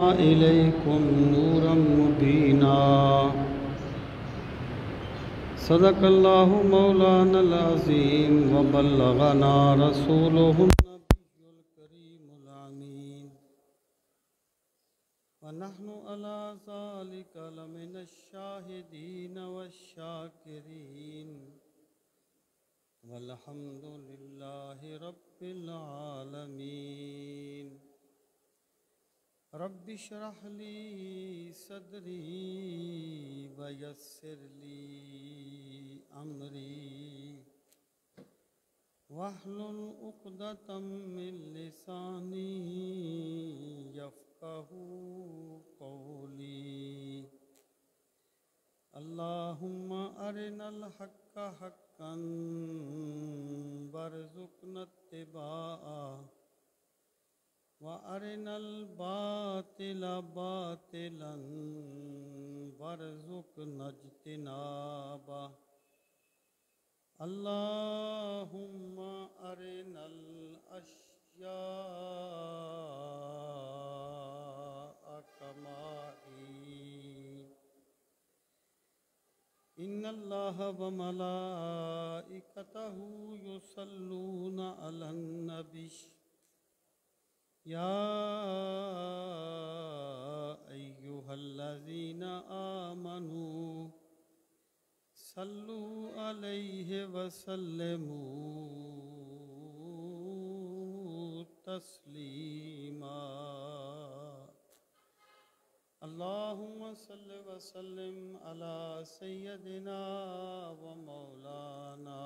इलैकुम नूरम मुबीना। सदक़ल्लाहु मौलानल अज़ीम व बल्लगना रसूलुहुन नबियुल करीमुल अमीन व नहनु अला ज़ालिका लमिनश शाहिदीन वश्शाकिरीन वल्हम्दुलिल्लाहि रब्बिल आलमीन। रब्बि श्रह ली सदरी वयस्सिर ली अमरी वहलुल उक़दतम मिन लिसानी यफ़क़हू क़ौली। अल्लाहुम्मा अरिनल हक़्क़ हक़्क़न वरज़ुक़ना इत्तिबाअ व अरिनल बातिला बातिलन वरज़ुक़ना इज्तिनाबा। अल्लाहुम्मा अरिनल अश्याअ कमाही। इन्नल्लाहा व मलाइकतहू युसल्लूना अलन नबी या अय्युहल्लज़ीना आमनू सल्लू अलैहि वसल्लिमू तस्लीमा। अल्लाहुम्मा सल्लि व सल्लिम अला सय्यदिना व मौलाना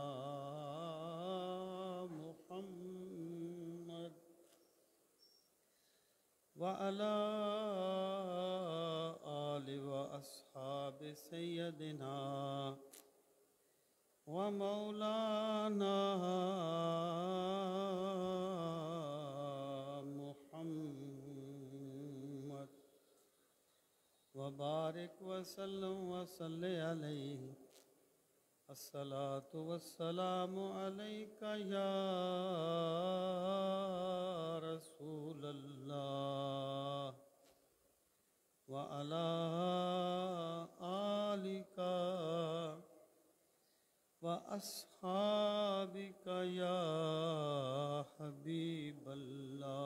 मुहम्मद व अला आलि व अस्हाबि सय्यदिना व मौलाना मुहम्मद व बारिक व सल्लम व सल्लि अलैहि। अस्सलातु वस्सलामु अलैका या रसूलल्लाह व अला आलिका व अस्हाबिका या हबीबल्लाह।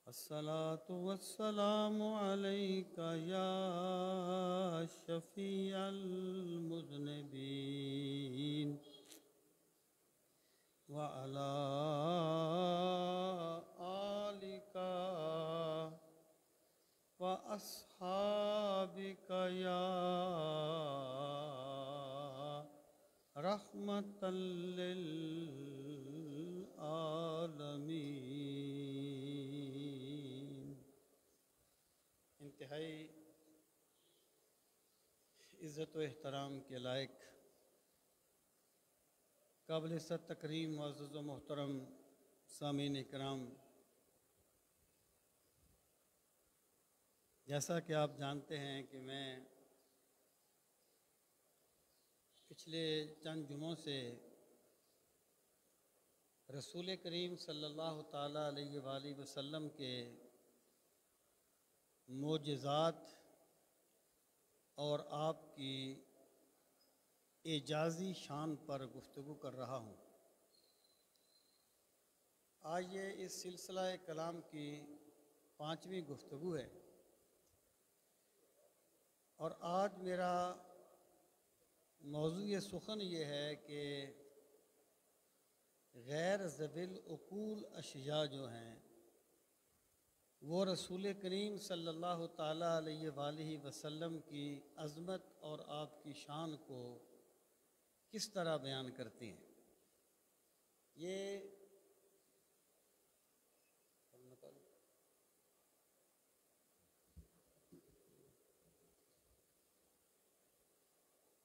अस्सलातु वस्सलामु अलैका या शफ़ीअल मुज़निबीन व अला आलिका व अस्हाबिका या रहमतल लिल आलमीन। इंतहाई इज़्ज़त व एहतराम के लायक काबिल इज़्ज़त तकरीम मुअज़्ज़ज़ व मोहतरम सामीन इकराम, जैसा कि आप जानते हैं कि मैं पिछले चंद जुमों से रसूल करीम सल्लल्लाहु ताला अलैहि वसल्लम के मोजज़ात और आपकी एजाज़ी शान पर गुफ्तगू कर रहा हूँ। आज ये इस सिलसिला कलाम की 5वीं गुफ्तगू है और आज मेरा मौज़ू सुख़न ये है कि गैर ज़विल उक़ूल अशिया जो हैं वो रसूल करीम सल्लल्लाहु ताला अलैहि वसल्लम की अज़मत और आपकी शान को किस तरह बयान करती हैं। ये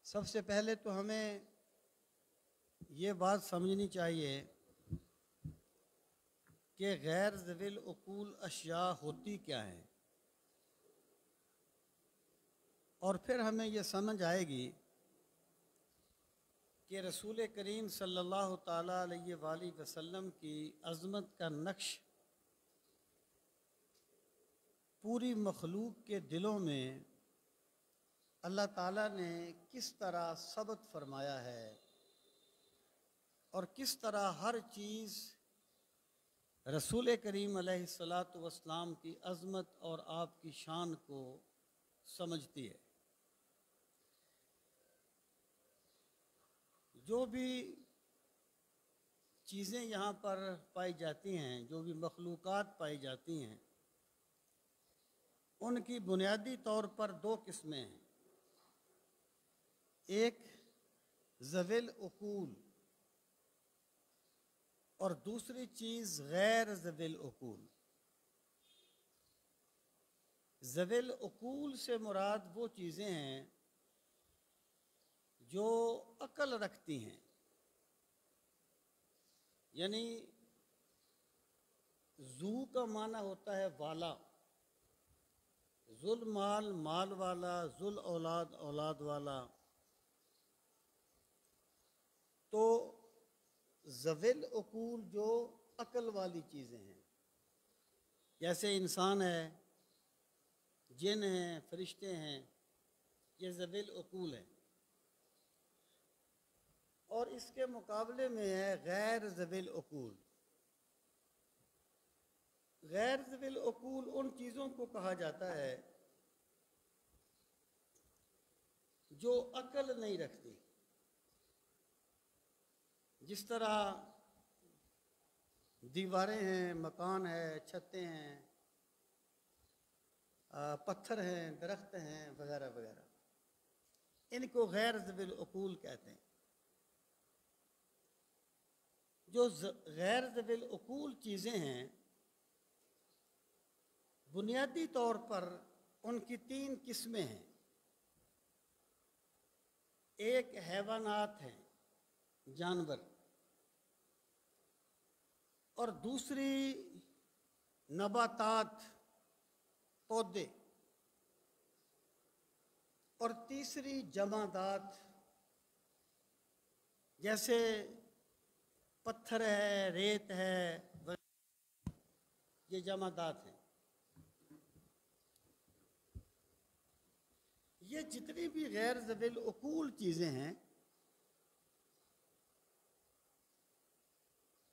सबसे पहले तो हमें ये बात समझनी चाहिए कि गैर ज़विल उक़ूल अशिया होती क्या हैं, और फिर हमें ये समझ आएगी कि रसूल करीम सल्लल्लाहु ताला अलैहि वसल्लम की अज़मत का नक्श पूरी मखलूक के दिलों में अल्लाह ताला ने किस तरह सबत फरमाया है और किस तरह हर चीज़ रसूल करीम अलैहिस्सलातु वस्सलाम की अज़मत और आपकी शान को समझती है। जो भी चीज़ें यहाँ पर पाई जाती हैं, जो भी मखलूक़ात पाई जाती हैं, उनकी बुनियादी तौर पर दो किस्में हैं। एक ज़विल उकूल और दूसरी चीज़ गैर ज़विल उकूल। ज़विल उकूल से मुराद वो चीज़ें हैं जो अक्ल रखती हैं, यानी जू का माना होता है वाला, जुल माल माल वाला, जुल औलाद औलाद वाला। तो ज़विल उकूल जो अक्ल वाली चीज़ें हैं, जैसे इंसान है, जिन हैं, फरिश्ते हैं, ये ज़विल उकूल हैं। और इसके मुकाबले में है गैर ज़विल उकूल। गैर ज़विल उकूल उन चीज़ों को कहा जाता है जो अक्ल नहीं रखती। जिस तरह दीवारें हैं, मकान है, छतें हैं, पत्थर हैं, दरख्त हैं, वगैरह वगैरह, इनको गैर ज़विल उकूल कहते हैं। जो गैर ज़विल उकूल चीज़ें हैं, बुनियादी तौर पर उनकी तीन किस्में हैं। एक हैवानात हैं, जानवर, और दूसरी नबातात, पौधे, और तीसरी जमादात, जैसे पत्थर है, रेत है, ये जमादात हैं। ये जितनी भी गैर ज़विल उकूल चीज़ें हैं,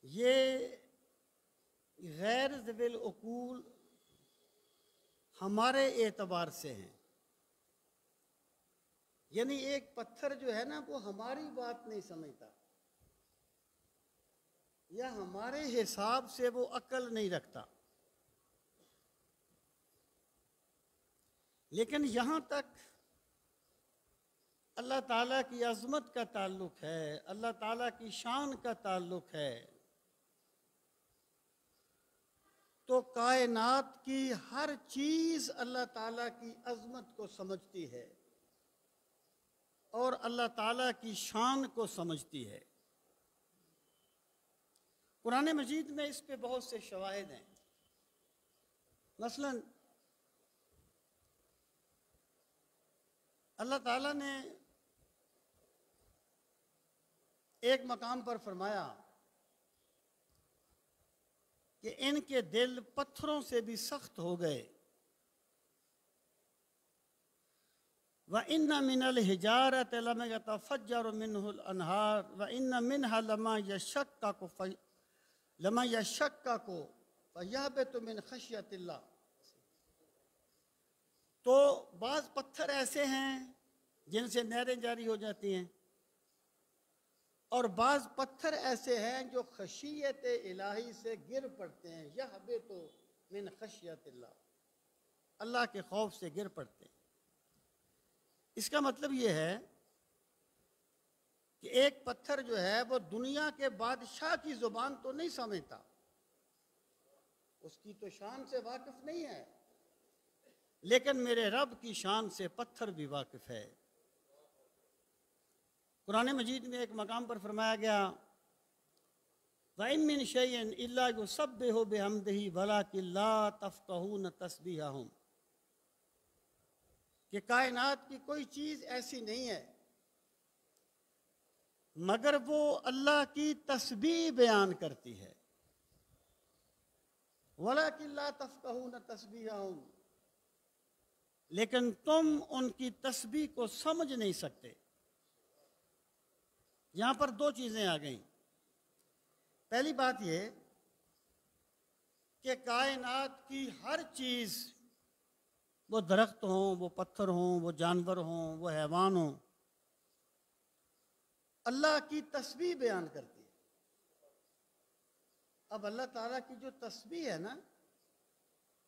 ये गैर ज़विल उकूल हमारे एतबार से हैं। यानी एक पत्थर जो है ना, वो हमारी बात नहीं समझता, या हमारे हिसाब से वो अक्ल नहीं रखता। लेकिन यहाँ तक अल्लाह ताला की अज़मत का ताल्लुक़ है, अल्लाह ताला की शान का ताल्लुक़ है, तो कायनात की हर चीज़ अल्लाह ताला की अज़मत को समझती है और अल्लाह ताला की शान को समझती है। कुरान मजीद में इस पे बहुत से शवाहिद हैं। मसलन अल्लाह ताला ने एक मकाम पर फरमाया कि इनके दिल पत्थरों से भी सख्त हो गए। व इन्ना मिनल हिजारत लमा यतफज्जरु मिन्हुल अनहार व इन्ना मिन्हा लमा यशक्ककु फयहबितु मिन खशियतिल्लाह। तो बाज़ पत्थर ऐसे हैं जिनसे नहरें जारी हो जाती हैं, और बाज़ पत्थर ऐसे हैं जो खशियत इलाही से गिर पड़ते हैं। यहबितु मिन खशियतिल्लाह, अल्लाह के खौफ से गिर पड़ते हैं। इसका मतलब ये है कि एक पत्थर जो है वो दुनिया के बादशाह की जुबान तो नहीं समझता, उसकी तो शान से वाकिफ नहीं है, लेकिन मेरे रब की शान से पत्थर भी वाकिफ है। कुरान मजीद में एक मकाम पर फरमाया गया, व इन मिन शैइन इल्ला युसब्बिहु बिहम्दिही वलाकिन ला तफ़क़हून तस्बीहहुम, कि कायनात की कोई चीज़ ऐसी नहीं है मगर वो अल्लाह की तस्बीह बयान करती है। वलाकिन ला तफ़क़हून तस्बीहहुम, लेकिन तुम उनकी तस्बीह को समझ नहीं सकते। यहां पर दो चीजें आ गई। पहली बात यह कि कायनात की हर चीज, वो दरख्त हों, वो पत्थर हों, वो जानवर हों, वो हैवान हों, अल्लाह की तस्बीह बयान करती है। अब अल्लाह ताला की जो तस्बीह है ना,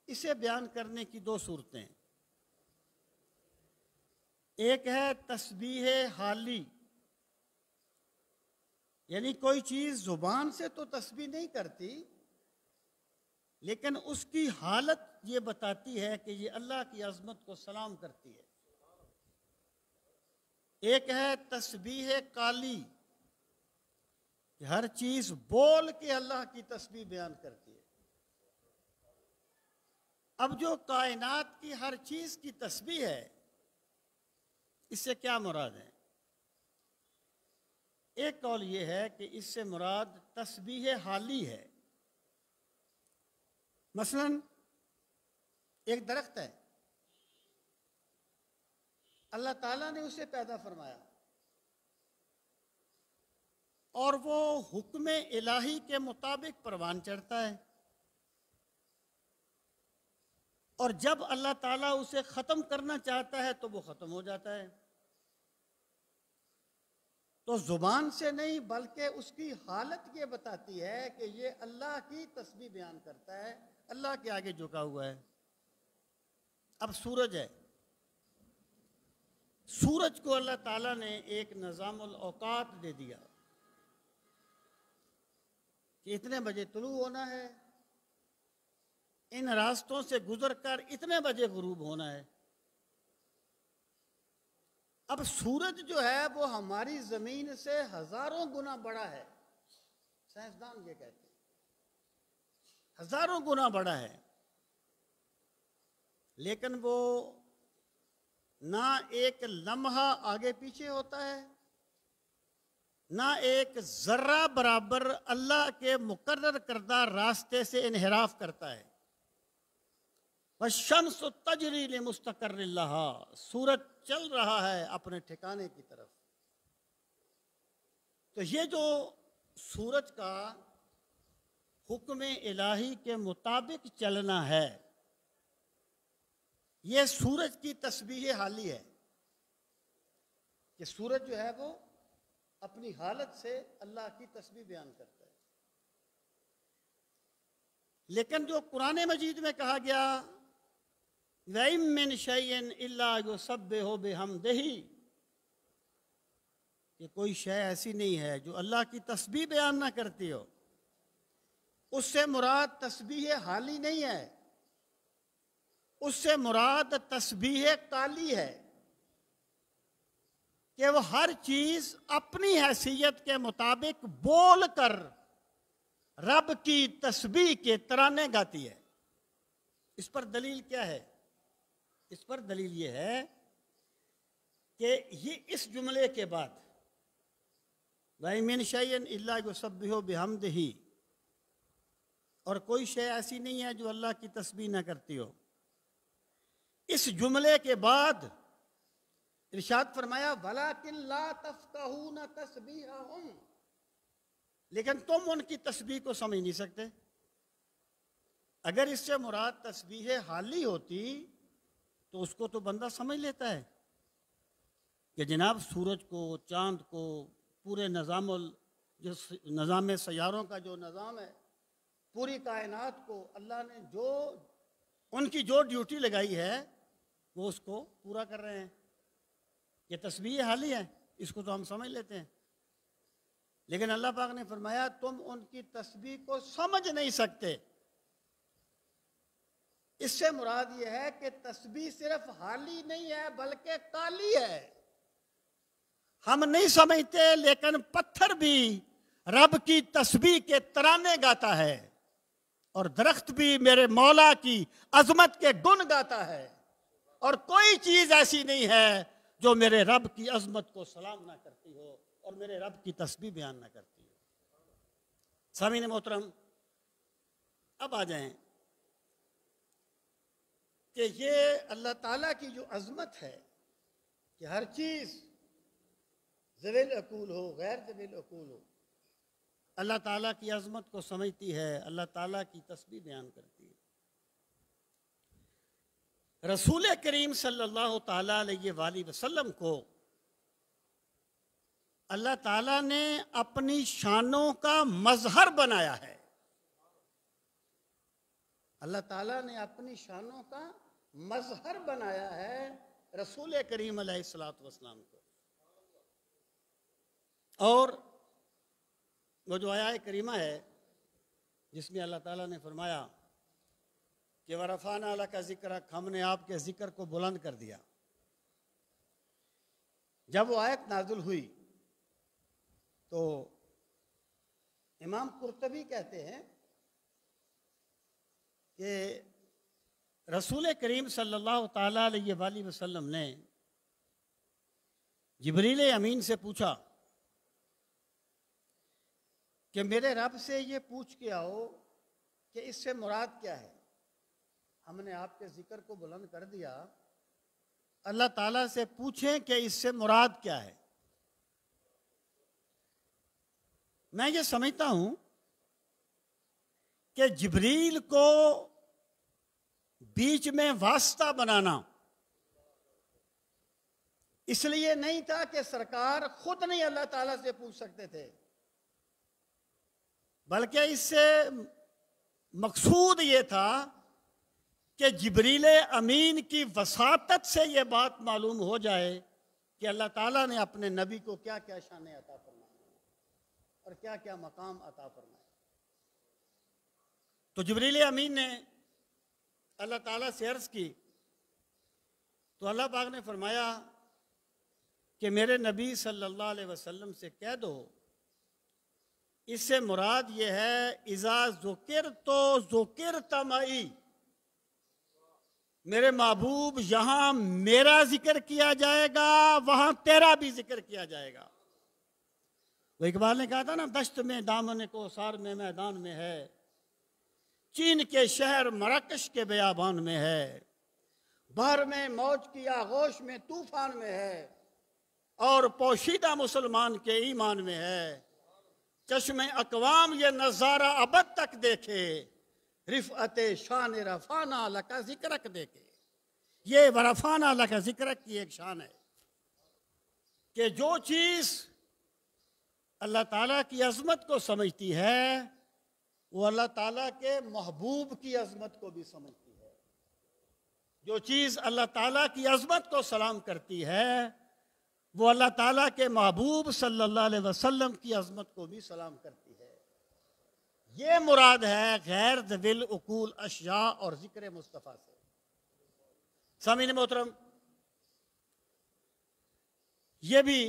इसे बयान करने की दो सूरतें हैं। एक है तस्बीह हाली, यानी कोई चीज जुबान से तो तस्बीह नहीं करती, लेकिन उसकी हालत ये बताती है कि ये अल्लाह की अजमत को सलाम करती है। एक है तस्बीह काली, कि हर चीज बोल के अल्लाह की तस्बीह बयान करती है। अब जो कायनात की हर चीज की तस्बीह है, इससे क्या मुराद है? एक कौल ये है कि इससे मुराद तस्बीह हाली है। मसलन एक दरख्त है, अल्लाह ताला ने उसे पैदा फरमाया और वो हुक्म इलाही के मुताबिक परवान चढ़ता है, और जब अल्लाह ताला उसे ख़त्म करना चाहता है तो वो ख़त्म हो जाता है। तो ज़ुबान से नहीं बल्कि उसकी हालत ये बताती है कि ये अल्लाह की तस्बीह बयान करता है, अल्लाह के आगे झुका हुआ है। अब सूरज है, सूरज को अल्लाह ताला ने एक निज़ामुल औकात दे दिया कि इतने बजे तुलू होना है, इन रास्तों से गुजरकर इतने बजे गुरूब होना है। अब सूरज जो है वो हमारी जमीन से हजारों गुना बड़ा है, साइंसदान ये कहते हैं हजारों गुना बड़ा है, लेकिन वो ना एक लम्हा आगे पीछे होता है, ना एक जर्रा बराबर अल्लाह के मुकर्रर करदा रास्ते से इनहिराफ करता है। वशम्स तजरी लिमुस्तक़र्रिन लहा, सूरज चल रहा है अपने ठिकाने की तरफ। तो ये जो सूरज का हुक्म इलाही के मुताबिक चलना है, ये सूरज की तस्बीह हाली है कि सूरज जो है वो अपनी हालत से अल्लाह की तस्बीह बयान करता है। लेकिन जो कुरान मजीद में कहा गया वइम मिन शैइन इल्ला युसब्बिहु बिहम्दिही, कि कोई शय ऐसी नहीं है जो अल्लाह की तस्बीह बयान ना करती हो, उससे मुराद तस्बीह हाली नहीं है, उससे मुराद तस्बीह काली है कि वह हर चीज अपनी हैसियत के मुताबिक बोल कर रब की तस्बीह के तराने गाती है। इस पर दलील क्या है? इस पर दलील ये है कि ये इस जुमले के बाद वइ मिन शैइन इल्ला युसब्बिहु बिहम्दिही, और कोई शय ऐसी नहीं है जो अल्लाह की तस्बीह ना करती हो, इस जुमले के बाद इरशाद फरमाया वलाकिन ला तफ़क़हून तस्बीहहुम, लेकिन तुम उनकी तस्बीह को समझ नहीं सकते। अगर इससे मुराद तस्बीह हाली होती तो उसको तो बंदा समझ लेता है कि जनाब सूरज को, चांद को, पूरे जो निज़ाम सैयारों का जो निज़ाम है, पूरी कायनात को अल्लाह ने जो उनकी जो ड्यूटी लगाई है वो उसको पूरा कर रहे हैं। ये तस्बीह हाली है, इसको तो हम समझ लेते हैं। लेकिन अल्लाह पाक ने फरमाया तुम उनकी तस्बीह को समझ नहीं सकते। इससे मुराद यह है कि तस्बीह सिर्फ हाली नहीं है बल्कि काली है। हम नहीं समझते, लेकिन पत्थर भी रब की तस्बीह के तराने गाता है, और दरख्त भी मेरे मौला की अजमत के गुण गाता है, और कोई चीज ऐसी नहीं है जो मेरे रब की अजमत को सलाम ना करती हो और मेरे रब की तस्बीह बयान ना करती हो। सामीन मोहतरम, अब आ जाएं कि ये अल्लाह ताला की जो अज़मत है कि हर चीज़ ज़वील अकूल हो, गैर ज़वील अकूल हो, अल्लाह ताला की अज़मत को समझती है, अल्लाह ताला की तस्बीह बयान करती है। रसूल करीम सल्लल्लाहु ताला अलैहि वसल्लम को अल्लाह ताला ने अपनी शानों का मजहर बनाया है। अल्लाह ताला ने अपनी शानों का मजहर बनाया है रसूल करीम अलैहिस्सलातु वस्सलाम को। और वो जो आया करीमा है जिसमें अल्लाह ताला ने फरमाया कि वरफ़ाना लका ज़िक्रक, हमने आपके ज़िक्र को बुलंद कर दिया। जब वो आयत नाज़िल हुई तो इमाम कुर्तबी कहते हैं कि रसूल करीम सल्लल्लाहु ताला अलैहि वसल्लम ने जिब्रील अमीन से पूछा कि मेरे रब से ये पूछ के आओ कि इससे मुराद क्या है। हमने आपके जिक्र को बुलंद कर दिया, अल्लाह ताला से पूछें कि इससे मुराद क्या है। मैं ये समझता हूं कि जिब्रील को बीच में वास्ता बनाना इसलिए नहीं था कि सरकार खुद नहीं अल्लाह ताला से पूछ सकते थे, बल्कि इससे मकसूद ये था कि जिब्रील अमीन की वसातत से ये बात मालूम हो जाए कि अल्लाह ताला ने अपने नबी को क्या क्या शान अता फरमाए और क्या क्या मकाम अता फरमाए। तो जिब्रील अमीन ने अल्लाह ताला से अर्ज़ की तो अल्लाह पाक ने फरमाया कि मेरे नबी सल्लल्लाहु अलैहि वसल्लम से कह दो, इससे मुराद ये है इज़ा ज़ुकिर तो ज़ुकिर तमाई, मेरे महबूब यहाँ मेरा जिक्र किया जाएगा, वहाँ तेरा भी जिक्र किया जाएगा। वो इकबाल ने कहा था ना, दश्त में दामन को सार में मैदान में है, चीन के शहर मराकश के बयाबान में है, बहर में मौज की आगोश में तूफान में है, और पोशीदा मुसलमान के ईमान में है। चश्मे अकवाम ये नज़ारा अबद तक देखे, रिफ़अत शान रफ़ाना लका ज़िक्रक देखे। ये वरफ़ाना लका ज़िक्रक की एक शान है कि जो चीज़ अल्लाह ताला की अज़मत को समझती है वो अल्लाह ताला के महबूब की अज़मत को भी समझती है। जो चीज़ अल्लाह ताला की अज़मत को सलाम करती है वो अल्लाह ताला के महबूब सल्लल्लाहु अलैहि वसल्लम की अज़मत को भी सलाम करती है। ये मुराद है गैर ज़वील उकूल अशिया और ज़िक्र मुस्तफ़ा से। सामीन मोहतरम, ये भी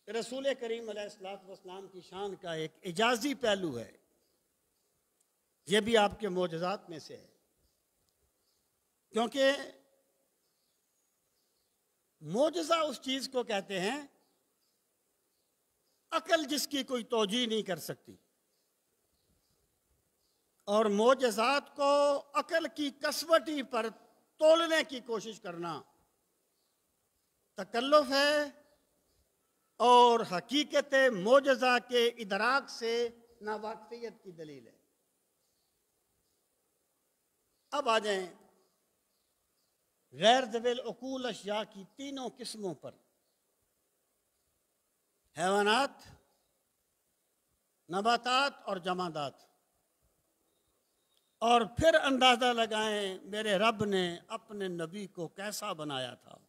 रसूल करीम अलैहिस्सलातु वस्सलाम की शान का एक इजाज़ी पहलू है। ये भी आपके मोजज़ात में से है, क्योंकि मोजज़ा उस चीज़ को कहते हैं अकल जिसकी कोई तौजीह नहीं कर सकती, और मोजज़ात को अकल की कसवटी पर तोलने की कोशिश करना तकल्लुफ़ है और हकीकत मोजज़ा के इदराक से नावाक़फ़ियत की दलील है। अब आ जाएं गैर ज़वील उकूल अशिया की तीनों किस्मों पर, हैवानात, नबातात और जमादात। और फिर अंदाज़ा लगाएं मेरे रब ने अपने नबी को कैसा बनाया था,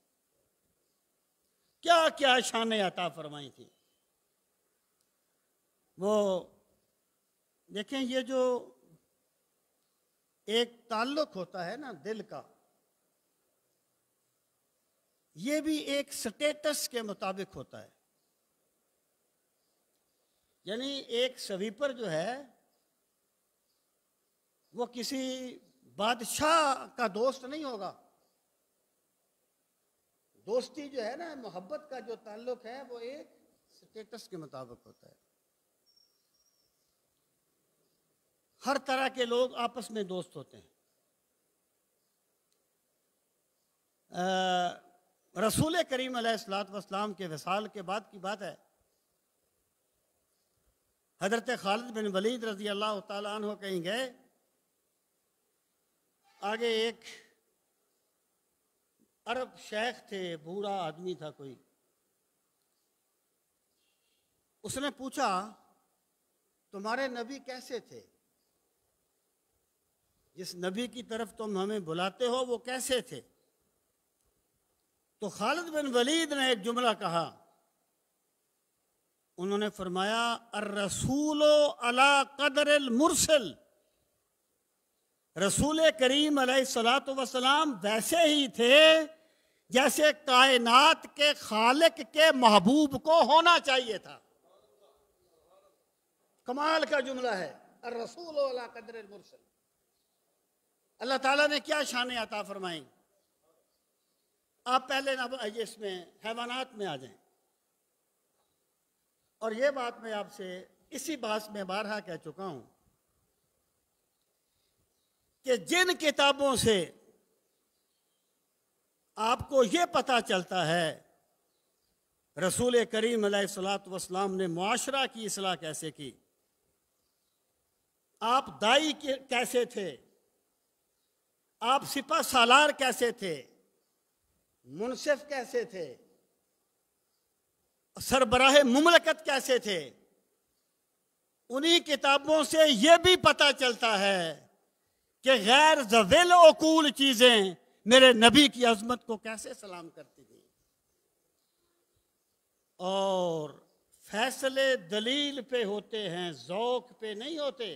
क्या क्या शान अता फरमाई थी। वो देखें, ये जो एक ताल्लुक़ होता है ना दिल का, ये भी एक स्टेटस के मुताबिक होता है। यानी एक स्वीपर जो है वो किसी बादशाह का दोस्त नहीं होगा। दोस्ती जो है ना, मोहब्बत का जो ताल्लुक है वो एक स्टेटस के मुताबिक होता है। हर तरह के लोग आपस में दोस्त होते हैं। रसूल करीम अलैहिस्सलातु वस्सलाम के विसाल के बाद की बात है। हज़रत खालिद बिन वलीद रज़ी अल्लाह ताला अन्हु कहीं गए, आगे एक अरब शेख थे, बूढ़ा आदमी था कोई। उसने पूछा, तुम्हारे नबी कैसे थे? जिस नबी की तरफ तुम हमें बुलाते हो वो कैसे थे? तो खालिद बिन वलीद ने एक जुमला कहा। उन्होंने फरमाया, अर्रसूलो अला कदरिल मुरसल, रसूल करीम अलैहिस्सलातु वस्सलाम वैसे ही थे जैसे कायनात के खालिक के महबूब को होना चाहिए था। कमाल का जुमला है, अर्रसूलो अला कदरिल मुरसल। अल्लाह ताला ने क्या शान अता फरमाई। आप पहले ना इसमें हैवानात में आ जाएं। और ये बात मैं आपसे इसी बात में बारहा कह चुका हूं कि जिन किताबों से आपको ये पता चलता है रसूल करीम अलैहिस्सलातु वस्सलाम ने मुआशरा की इस्लाह कैसे की, आप दाई कैसे थे, आप सिपा सालार कैसे थे, मुनसिफ कैसे थे, सरबराह मुमलकत कैसे थे, उन्हीं किताबों से यह भी पता चलता है कि गैर ज़विल उकूल चीजें मेरे नबी की अजमत को कैसे सलाम करती थी। और फैसले दलील पे होते हैं, ज़ौक़ पे नहीं होते।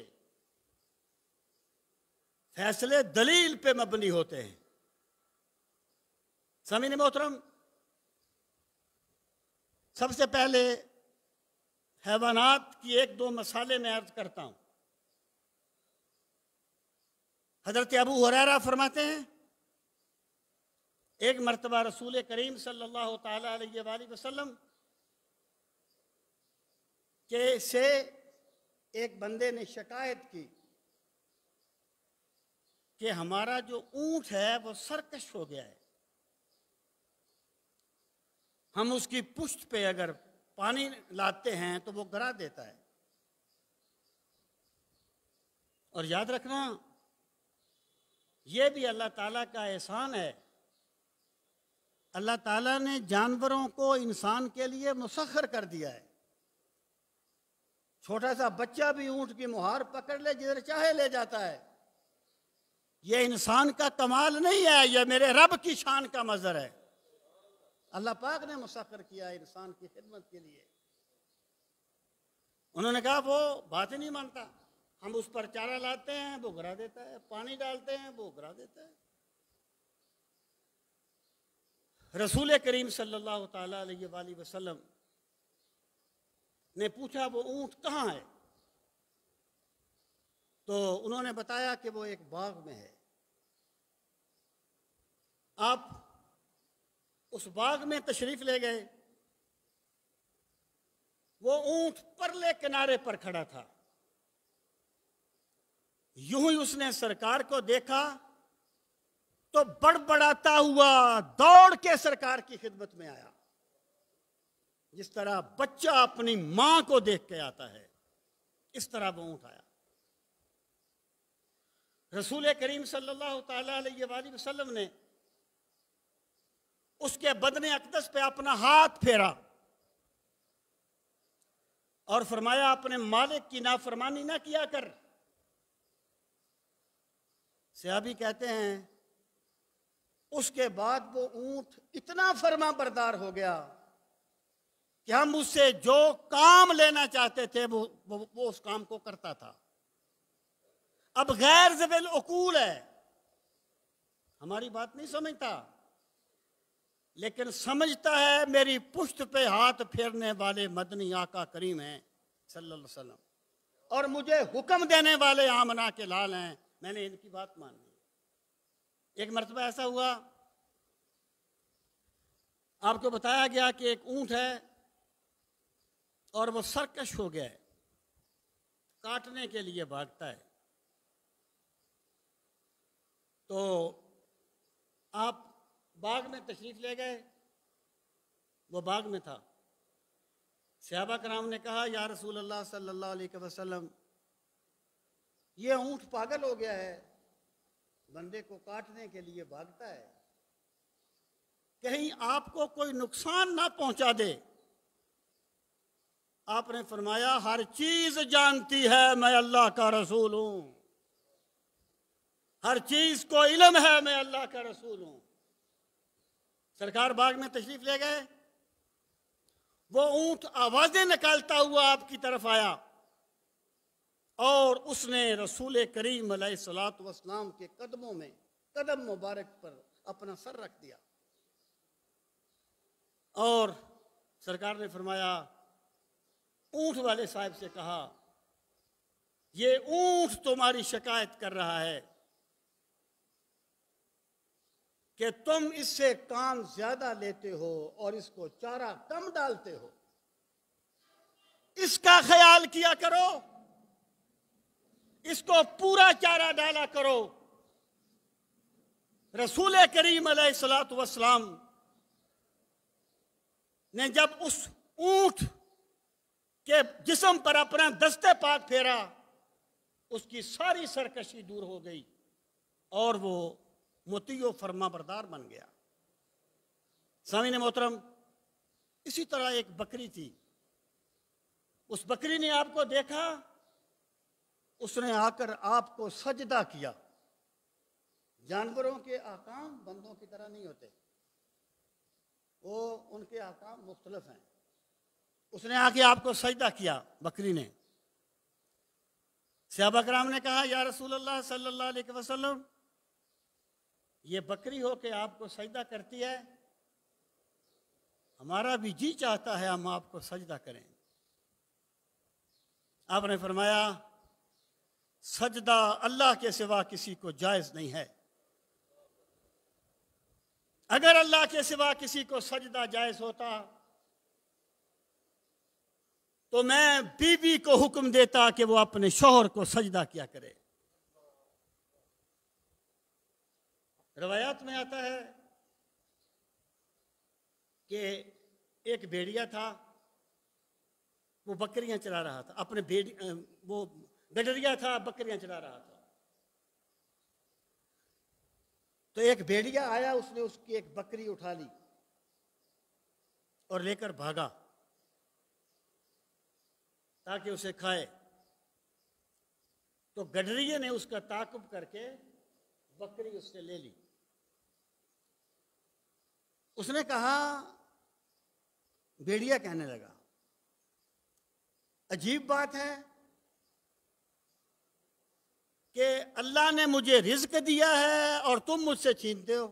फैसले दलील पे मबनी होते हैं। सामीन मोहतरम, सबसे पहले हैवानात की एक दो मसाले में अर्ज करता हूं। हजरत अबू हुरैरा फरमाते हैं, एक मर्तबा रसूल करीम सल्लल्लाहु ताला अलैहि वसल्लम के से एक बंदे ने शिकायत की कि हमारा जो ऊंट है वो सरकश हो गया है, हम उसकी पुश्त पे अगर पानी लाते हैं तो वो गिरा देता है। और याद रखना, ये भी अल्लाह ताला का एहसान है। अल्लाह ताला ने जानवरों को इंसान के लिए मुसख्खर कर दिया है। छोटा सा बच्चा भी ऊंट की मुहार पकड़ ले, जिधर चाहे ले जाता है। यह इंसान का कमाल नहीं है, यह मेरे रब की शान का मजर है। अल्लाह पाक ने मुसख्खर किया है इंसान की खिदमत के लिए। उन्होंने कहा वो बात ही नहीं मानता, हम उस पर चारा लाते हैं वो गिरा देता है, पानी डालते हैं वो गिरा देता है। रसूल करीम सल्लल्लाहु ताला अलैहि वसल्लम ने पूछा वो ऊंट कहाँ है? तो उन्होंने बताया कि वो एक बाग में है। आप उस बाग में तशरीफ ले गए। वो ऊंट परले किनारे पर खड़ा था। यूं ही उसने सरकार को देखा तो बड़बड़ाता हुआ दौड़ के सरकार की खिदमत में आया, जिस तरह बच्चा अपनी मां को देख के आता है, इस तरह वो ऊंट आया। रसूल करीम सल्लल्लाहु ताला अलैहि वसल्लम ने उसके बदने अक़दस पे अपना हाथ फेरा और फरमाया, अपने मालिक की नाफरमानी ना किया कर। सहाबी कहते हैं उसके बाद वो ऊंट इतना फरमा बरदार हो गया कि हम उससे जो काम लेना चाहते थे वो उस काम को करता था। अब गैर ज़विल उकूल है, हमारी बात नहीं समझता, लेकिन समझता है मेरी पुश्त पे हाथ फेरने वाले मदनी आका करीम हैं सल्लल्लाहु अलैहि वसल्लम, और मुझे हुक्म देने वाले आमना के लाल हैं, मैंने इनकी बात मान ली। एक मर्तबा ऐसा हुआ, आपको बताया गया कि एक ऊंट है और वो सरकश हो गया है, काटने के लिए भागता है। तो आप बाग में तशरीफ ले गए। वो बाग में था। सहाबा कराम ने कहा, या रसूल अल्लाह सल्लल्लाहु अलैहि वसल्लम, ये ऊंट पागल हो गया है, बंदे को काटने के लिए भागता है, कहीं आपको कोई नुकसान ना पहुंचा दे। आपने फरमाया, हर चीज जानती है मैं अल्लाह का रसूल हूं, हर चीज को इल्म है मैं अल्लाह का रसूल हूं। सरकार बाग में तशरीफ ले गए। वो ऊंट आवाजें निकालता हुआ आपकी तरफ आया और उसने रसूल करीम अलैहिस्सलातु वस्सलाम के कदमों में, कदम मुबारक पर अपना सर रख दिया और सरकार ने फरमाया, ऊंट वाले साहब से कहा, ये ऊंट तुम्हारी शिकायत कर रहा है कि तुम इससे काम ज्यादा लेते हो और इसको चारा कम डालते हो। इसका ख्याल किया करो, इसको पूरा चारा डाला करो। रसूल करीम अलैहिस्सलातु वस्सलाम ने जब उस ऊंट के जिस्म पर अपना दस्ते पाक फेरा, उसकी सारी सरकशी दूर हो गई और वो मुतीयो फरमा बरदार बन गया। सामीन मोहतरम, इसी तरह एक बकरी थी। उस बकरी ने आपको देखा, उसने आकर आपको सजदा किया। जानवरों के आकाम बंदों की तरह नहीं होते, वो उनके आकाम मुख्तलिफ हैं। उसने आके आपको सजदा किया बकरी ने। सहाबा कराम ने कहा, या रसूल अल्लाह सल्लल्लाहु अलैहि वसल्लम, ये बकरी हो के आपको सजदा करती है, हमारा भी जी चाहता है हम आपको सजदा करें। आपने फरमाया, सजदा अल्लाह के सिवा किसी को जायज नहीं है। अगर अल्लाह के सिवा किसी को सजदा जायज होता तो मैं बीवी को हुक्म देता कि वो अपने शौहर को सजदा किया करे। रवायात में आता है कि एक भेड़िया था, वो बकरियां चला रहा था, अपने वो गडरिया था, बकरियां चला रहा था। तो एक भेड़िया आया, उसने उसकी एक बकरी उठा ली और लेकर भागा ताकि उसे खाए। तो गडरिये ने उसका ताकुब करके बकरी उससे ले ली। उसने कहा, भेड़िया कहने लगा, अजीब बात है कि अल्लाह ने मुझे रिज्क दिया है और तुम मुझसे छीनते हो।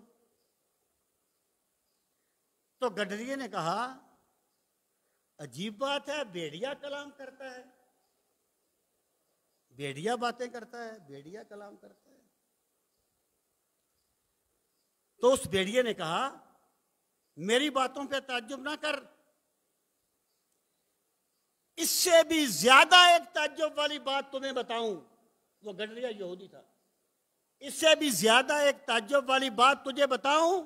तो गडरिये ने कहा, अजीब बात है, भेड़िया कलाम करता है, भेड़िया बातें करता है, भेड़िया कलाम करता है। तो उस भेड़िये ने कहा, मेरी बातों पे ताज्जुब ना कर, इससे भी ज्यादा एक ताज्जुब वाली बात तुम्हें बताऊं। वो गडरिया यहूदी था। इससे भी ज्यादा एक ताज्जुब वाली बात तुझे बताऊं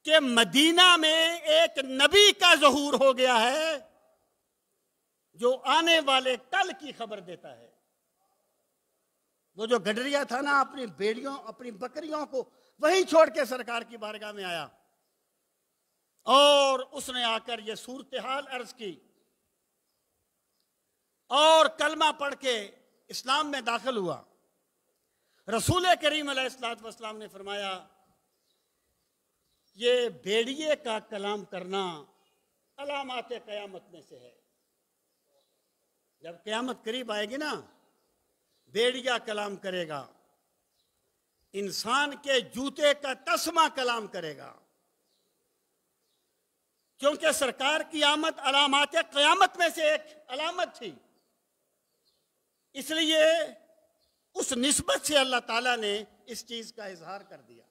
कि मदीना में एक नबी का ज़हूर हो गया है जो आने वाले कल की खबर देता है। वो जो गडरिया था ना, अपनी भेड़ियों, अपनी बकरियों को वहीं छोड़ के सरकार की बारगाह में आया और उसने आकर ये सूरत हाल अर्ज की और कलमा पढ़ के इस्लाम में दाखिल हुआ। रसूल करीम अलैहिस्सलातु वस्सलाम ने फरमाया, ये भेड़िए का कलाम करना अलामात क़यामत में से है। जब क़यामत करीब आएगी ना, भेड़िया कलाम करेगा, इंसान के जूते का तस्मा कलाम करेगा, क्योंकि सरकार की आमद अलामात क़यामत में से एक अलामत थी। इसलिए उस निस्बत से अल्लाह ताला ने इस चीज का इजहार कर दिया।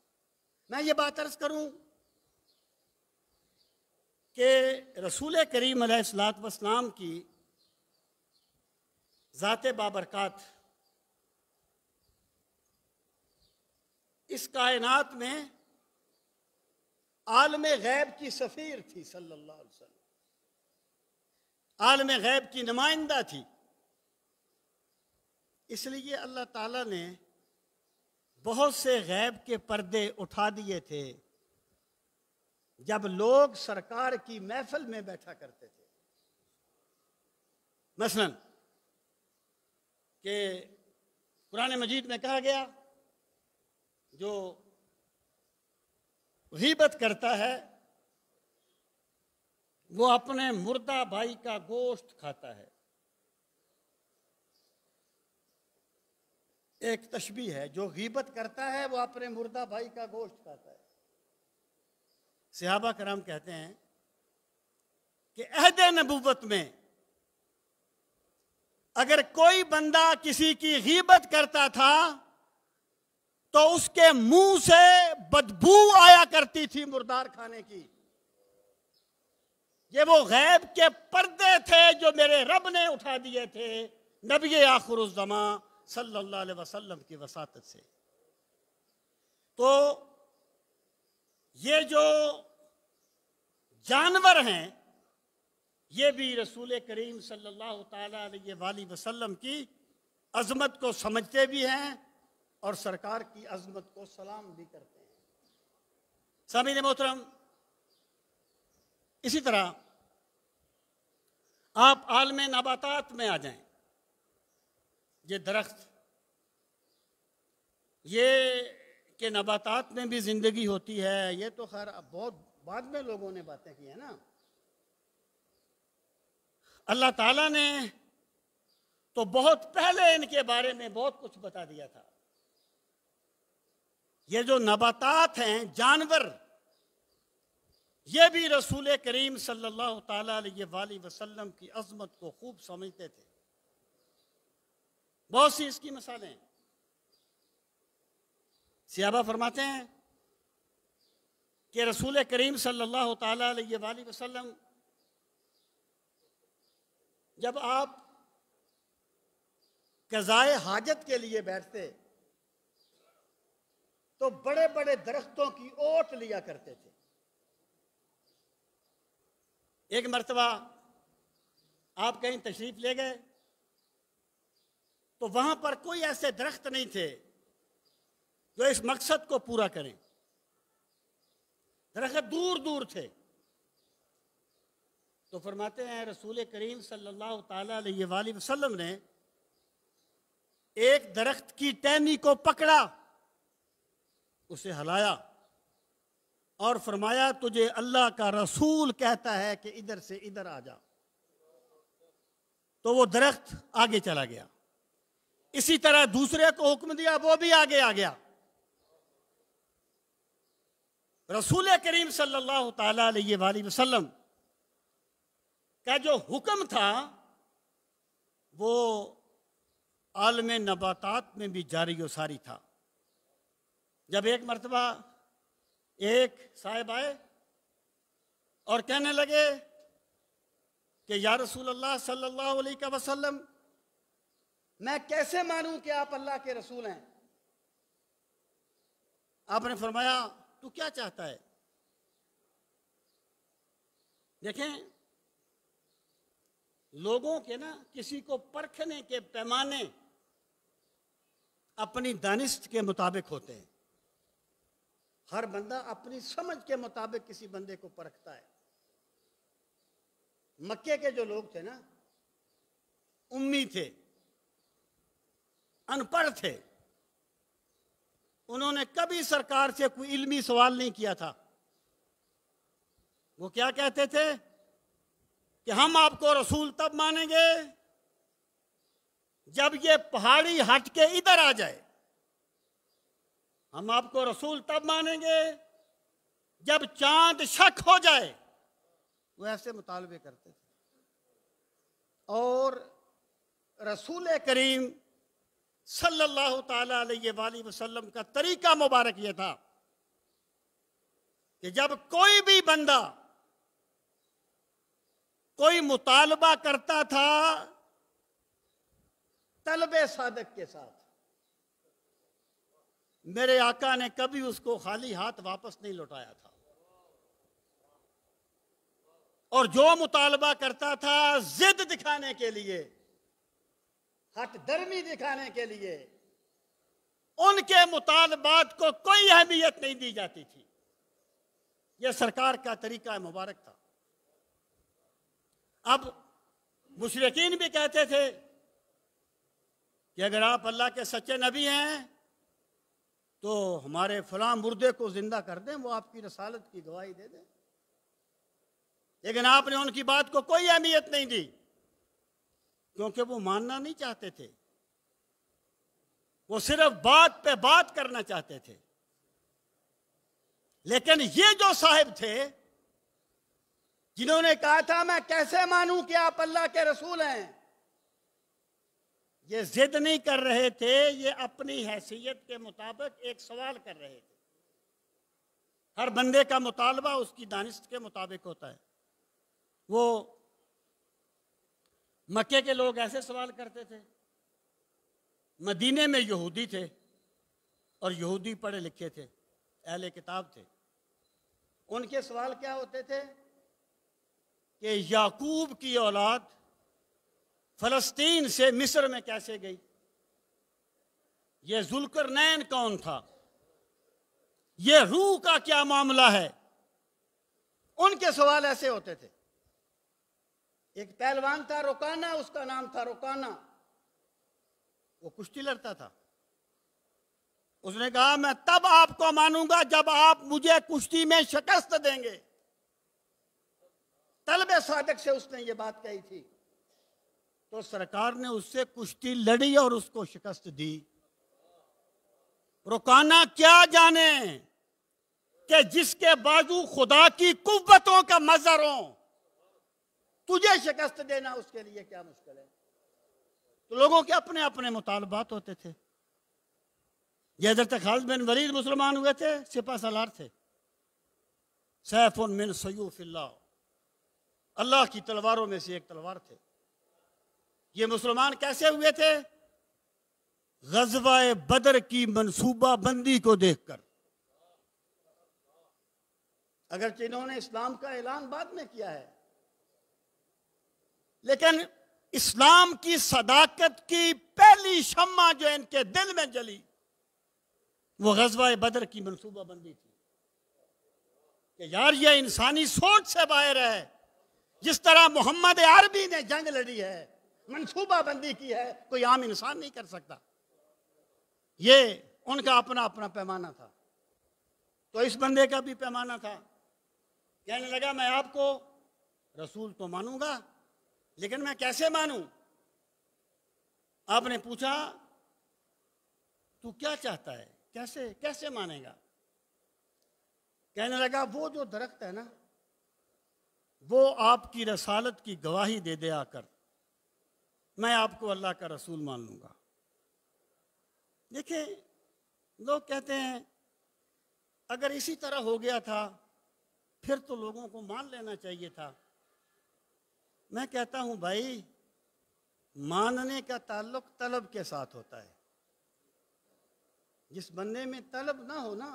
मैं ये बात अर्ज करूं कि रसूल करीम अलैहिस्सलातु वस्सलाम की ज़ाते बाबरकात इस कायनात में आलमे गैब की सफीर थी सल्लल्लाहु अलैहि वसल्लम, आलमे गैब की नुमाइंदा थी। इसलिए अल्लाह ताला ने बहुत से गैब के पर्दे उठा दिए थे जब लोग सरकार की महफिल में बैठा करते थे। मसलन कि कुरान मजीद में कहा गया, जो गीबत करता है वो अपने मुर्दा भाई का गोश्त खाता है। एक तशबीह है, जो गीबत करता है वो अपने मुर्दा भाई का गोश्त खाता है। सहाबा कराम कहते हैं कि अहद नबूवत में अगर कोई बंदा किसी की गीबत करता था तो उसके मुंह से बदबू आया करती थी मुर्दार खाने की। ये वो गैब के पर्दे थे जो मेरे रब ने उठा दिए थे नबी आखिरुज़्ज़मा सल्लल्लाहु अलैहि वसल्लम की वसातत से। तो ये जो जानवर हैं ये भी रसूल करीम सल्लल्लाहु ताला अलैहि वसल्लम की अजमत को समझते भी हैं और सरकार की अजमत को सलाम भी करते हैं। सामीन मोहतरम, इसी तरह आप आलमे नबातात में आ जाएं। ये दरख्त, ये कि नबातात में भी जिंदगी होती है, ये तो खैर बहुत बाद में लोगों ने बातें की है ना। अल्लाह ताला ने तो बहुत पहले इनके बारे में बहुत कुछ बता दिया था। ये जो नबातात हैं, जानवर, ये भी रसूल करीम सल्लल्लाहु ताला अलैहि वसल्लम की अजमत को खूब समझते थे। बहुत सी इसकी मिसालें हैं। सहाबा फरमाते हैं कि रसूल करीम सल्लल्लाहु ताला अलैहि वसल्लम जब आप कज़ाए हाजत के लिए बैठते तो बड़े बड़े दरख्तों की ओट लिया करते थे। एक मर्तबा आप कहीं तशरीफ ले गए तो वहां पर कोई ऐसे दरख्त नहीं थे जो इस मकसद को पूरा करें। दरख्त दूर दूर थे। तो फरमाते हैं रसूल करीम सल्लल्लाहु ताला अलैहि वसल्लम ने एक दरख्त की टहनी को पकड़ा, उसे हिलाया और फरमाया, तुझे अल्लाह का रसूल कहता है कि इधर से इधर आ जा। तो वो दरख्त आगे चला गया। इसी तरह दूसरे को हुक्म दिया, वो भी आगे आ गया। रसूल करीम सल्लल्लाहु ताला अलैहि वसल्लम का जो हुक्म था वो आलमे नबातात में भी जारी व सारी था। जब एक मर्तबा एक साहिब आए और कहने लगे कि या रसूल अल्लाह सल्लल्लाहु अलैहि वसल्लम, मैं कैसे मानूं कि आप अल्लाह के रसूल हैं। आपने फरमाया, तू क्या चाहता है। देखें, लोगों के ना किसी को परखने के पैमाने अपनी दानिश के मुताबिक होते हैं। हर बंदा अपनी समझ के मुताबिक किसी बंदे को परखता है। मक्के के जो लोग थे ना, उम्मी थे, अनपढ़ थे, उन्होंने कभी सरकार से कोई इल्मी सवाल नहीं किया था। वो क्या कहते थे कि हम आपको रसूल तब मानेंगे जब ये पहाड़ी हट के इधर आ जाए। हम आपको रसूल तब मानेंगे जब चांद शक हो जाए। वो ऐसे मुतालबे करते थे। और रसूल करीम सल्लल्लाहु ताला अलैहि वसल्लम का तरीका मुबारक ये था कि जब कोई भी बंदा कोई मुतालबा करता था तलबे सादक के साथ, मेरे आका ने कभी उसको खाली हाथ वापस नहीं लौटाया था। और जो मुतालबा करता था जिद दिखाने के लिए, हट दर्मी दिखाने के लिए, उनके मुतालबात को कोई अहमियत नहीं दी जाती थी। यह सरकार का तरीका मुबारक था। अब मुशरिकीन भी कहते थे कि अगर आप अल्लाह के सच्चे नबी हैं तो हमारे फलां मुर्दे को जिंदा कर दें, वो आपकी रसालत की गवाही दे दें। लेकिन आपने उनकी बात को कोई अहमियत नहीं दी, क्योंकि वो मानना नहीं चाहते थे। वो सिर्फ बात पे बात करना चाहते थे। लेकिन ये जो साहिब थे जिन्होंने कहा था मैं कैसे मानूं कि आप अल्लाह के रसूल हैं, ये जिद नहीं कर रहे थे, ये अपनी हैसियत के मुताबिक एक सवाल कर रहे थे। हर बंदे का मुतालबा उसकी दानिश के मुताबिक होता है। वो मक्के के लोग ऐसे सवाल करते थे, मदीने में यहूदी थे और यहूदी पढ़े लिखे थे, अहले किताब थे। उनके सवाल क्या होते थे कि याकूब की औलाद फलस्तीन से मिस्र में कैसे गई, ये जुल्करनैन कौन था, ये रूह का क्या मामला है। उनके सवाल ऐसे होते थे। एक पहलवान था रुकाना, उसका नाम था रुकाना, वो कुश्ती लड़ता था। उसने कहा मैं तब आपको मानूंगा जब आप मुझे कुश्ती में शिकस्त देंगे। तलबे सादिक से उसने ये बात कही थी, तो सरकार ने उससे कुश्ती लड़ी और उसको शिकस्त दी। रुकाना क्या जाने कि जिसके बाजू खुदा की कुव्वतों का मजहर हो, तुझे शिकस्त देना उसके लिए क्या मुश्किल है। तो लोगों के अपने अपने मुतालबात होते थे। ये हज़रत खालिद बिन वलीद मुसलमान हुए थे, सिपा सलार थे। सैफुन मिन सयूफिल्लाह, अल्लाह की तलवारों में से एक तलवार थे। ये मुसलमान कैसे हुए थे? ग़ज़वा बदर की मंसूबा बंदी को देखकर। अगरचे इन्होंने इस्लाम का ऐलान बाद में किया है, लेकिन इस्लाम की सदाकत की पहली शम्मा जो इनके दिल में जली वो ग़ज़वा बदर की मंसूबा बंदी थी कि यार ये इंसानी सोच से बाहर है। जिस तरह मोहम्मद अरबी ने जंग लड़ी है, मंसूबा बंदी की है, कोई आम इंसान नहीं कर सकता। ये उनका अपना अपना पैमाना था। तो इस बंदे का भी पैमाना था। कहने लगा मैं आपको रसूल तो मानूंगा, लेकिन मैं कैसे मानूं? आपने पूछा तू क्या चाहता है, कैसे कैसे मानेगा? कहने लगा वो जो दरख्त है ना, वो आपकी रसालत की गवाही दे दे आकर, मैं आपको अल्लाह का रसूल मान लूंगा। देखिए, लोग कहते हैं अगर इसी तरह हो गया था फिर तो लोगों को मान लेना चाहिए था। मैं कहता हूं भाई, मानने का ताल्लुक तलब के साथ होता है। जिस बंदे में तलब ना हो ना,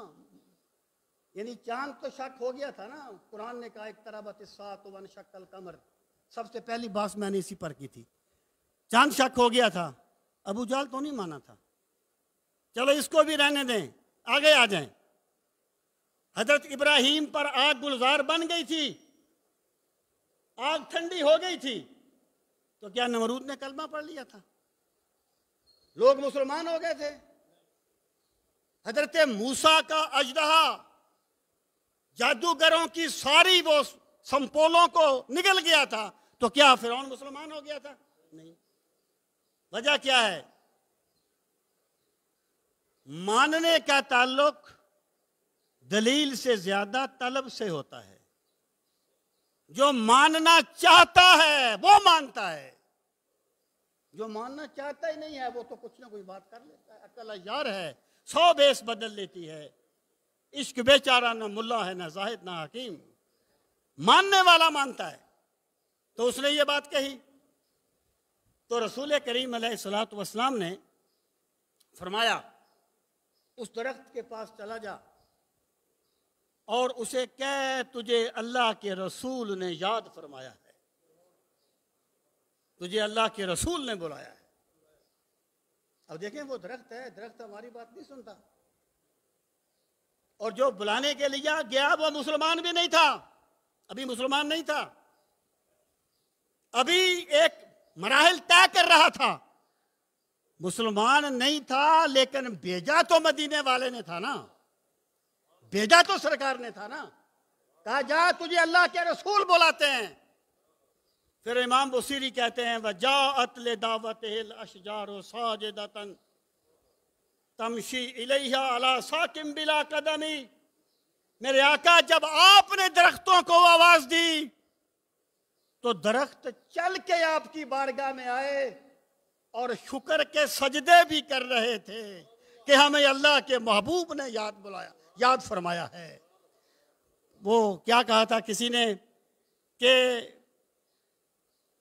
यानी चांद तो शक हो गया था ना। कुरान ने कहा इक़्तरबत इस्साअतु वन शक्कल कमर, सबसे पहली बात मैंने इसी पर की थी। चांद शक हो गया था, अबू जहल तो नहीं माना था। चलो इसको भी रहने दें, आगे आ जाएं। हजरत इब्राहीम पर आग गुलजार बन गई थी, आग ठंडी हो गई थी, तो क्या नमरूद ने कलमा पढ़ लिया था? लोग मुसलमान हो गए थे। हजरत मूसा का अजदहा जादूगरों की सारी वो संपोलों को निगल गया था, तो क्या फिरौन मुसलमान हो गया था? नहीं। वजह क्या है? मानने का ताल्लुक दलील से ज्यादा तलब से होता है। जो मानना चाहता है वो मानता है, जो मानना चाहता ही नहीं है वो तो कुछ ना कोई बात कर लेता है। अकल यार है, 100 बेस बदल लेती है। इश्क बेचारा न मुल्ला है, न जाहिद, न हकीम। मानने वाला मानता है। तो उसने ये बात कही, तो रसूल करीम अलैहिस्सलातु वस्सलाम ने फरमाया उस दरख्त के पास चला जा और उसे कह तुझे अल्लाह के रसूल ने याद फरमाया है, तुझे अल्लाह के रसूल ने बुलाया है। अब देखें वो दरख्त है, दरख्त हमारी बात नहीं सुनता, और जो बुलाने के लिए गया वो मुसलमान भी नहीं था, अभी मुसलमान नहीं था, अभी एक मराहिल तय कर रहा था, मुसलमान नहीं था, लेकिन भेजा तो मदीने वाले ने था ना, भेजा तो सरकार ने था ना, कहा जा तुझे अल्लाह के रसूल बुलाते हैं। फिर इमाम बुसीरी कहते हैं वजाअत लिदावतिहिल अशजारु साजिदतन तमशी इलैहा अला साकिम बिला कदमी। मेरे आका जब आपने दरख्तों को आवाज दी तो दरख्त चल के आपकी बारगाह में आए और शुक्र के सजदे भी कर रहे थे कि हमें अल्लाह के महबूब ने याद फरमाया है। वो क्या कहा था किसी ने कि